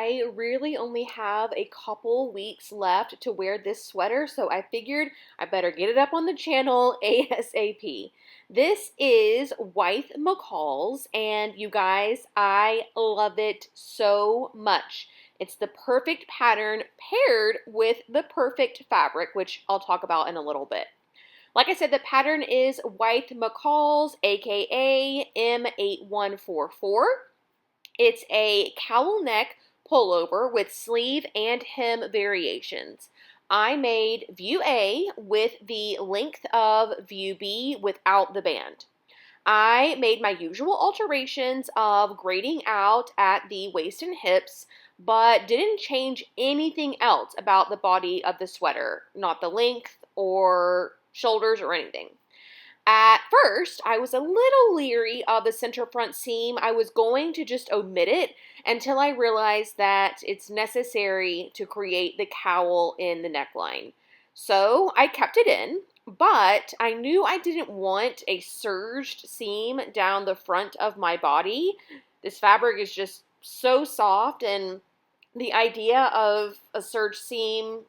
I really only have a couple weeks left to wear this sweater, so I figured I better get it up on the channel ASAP. This is Wythe McCall's, and you guys, I love it so much. It's the perfect pattern paired with the perfect fabric, which I'll talk about in a little bit. Like I said, the pattern is Wythe McCall's, aka M8144. It's a cowl neck pullover with sleeve and hem variations. I made view A with the length of view B without the band. I made my usual alterations of grading out at the waist and hips, but didn't change anything else about the body of the sweater, not the length or shoulders or anything. At first, I was a little leery of the center front seam. I was going to just omit it until I realized that it's necessary to create the cowl in the neckline. So I kept it in, but I knew I didn't want a surged seam down the front of my body. This fabric is just so soft, and the idea of a surged seam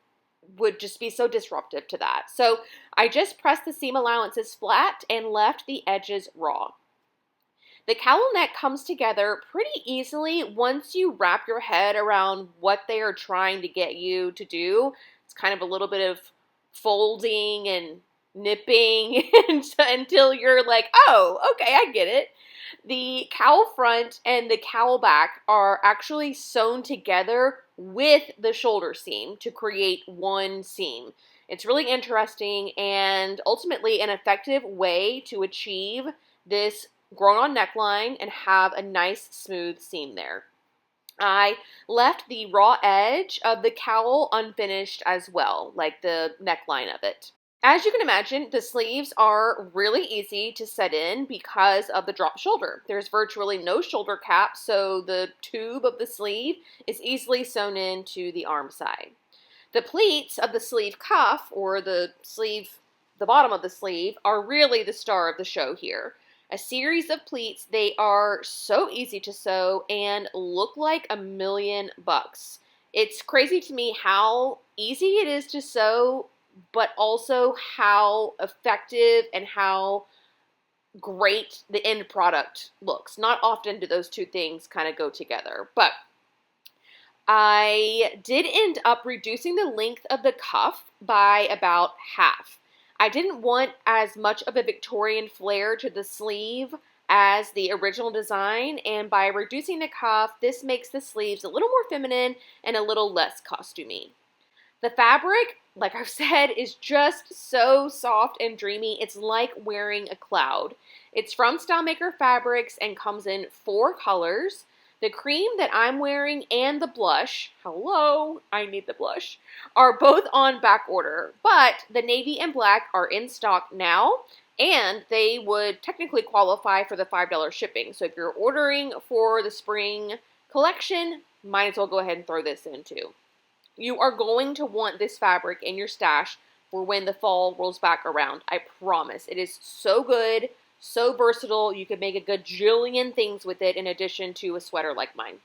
would just be so disruptive to that. So I just pressed the seam allowances flat and left the edges raw. The cowl neck comes together pretty easily once you wrap your head around what they are trying to get you to do. It's kind of a little bit of folding and nipping until you're like, oh, okay, I get it. The cowl front and the cowl back are actually sewn together with the shoulder seam to create one seam. It's really interesting and ultimately an effective way to achieve this grown-on neckline and have a nice smooth seam there. I left the raw edge of the cowl unfinished as well, like the neckline of it. As you can imagine, the sleeves are really easy to set in because of the drop shoulder. There's virtually no shoulder cap, so the tube of the sleeve is easily sewn into the arm side. The pleats of the sleeve cuff, or the bottom of the sleeve, are really the star of the show here. A series of pleats, they are so easy to sew and look like $1,000,000. It's crazy to me how easy it is to sew, but also how effective and how great the end product looks. Not often do those two things kind of go together, but I did end up reducing the length of the cuff by about half. I didn't want as much of a Victorian flair to the sleeve as the original design, and by reducing the cuff, this makes the sleeves a little more feminine and a little less costumey. The fabric, like I've said, is just so soft and dreamy. It's like wearing a cloud. It's from StyleMaker Fabrics and comes in 4 colors. The cream that I'm wearing and the blush, hello, I need the blush, are both on back order, but the navy and black are in stock now, and they would technically qualify for the $5 shipping. So if you're ordering for the spring collection, might as well go ahead and throw this in too. You are going to want this fabric in your stash for when the fall rolls back around. I promise. It is so good, so versatile. You can make a gajillion things with it in addition to a sweater like mine.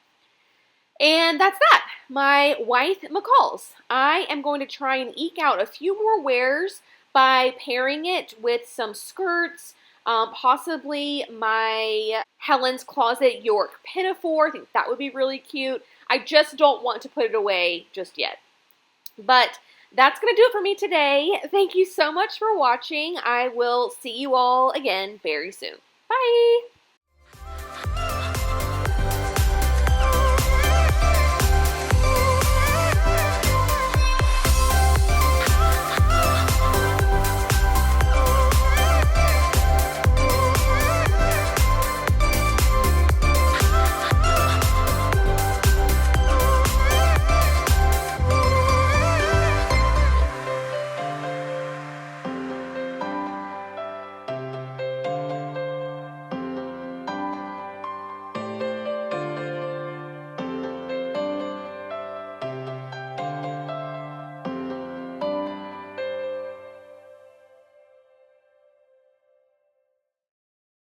And that's that. My Wythe McCall's. I am going to try and eke out a few more wears by pairing it with some skirts, possibly my Helen's Closet York pinafore. I think that would be really cute. I just don't want to put it away just yet. But that's going to do it for me today. Thank you so much for watching. I will see you all again very soon. Bye!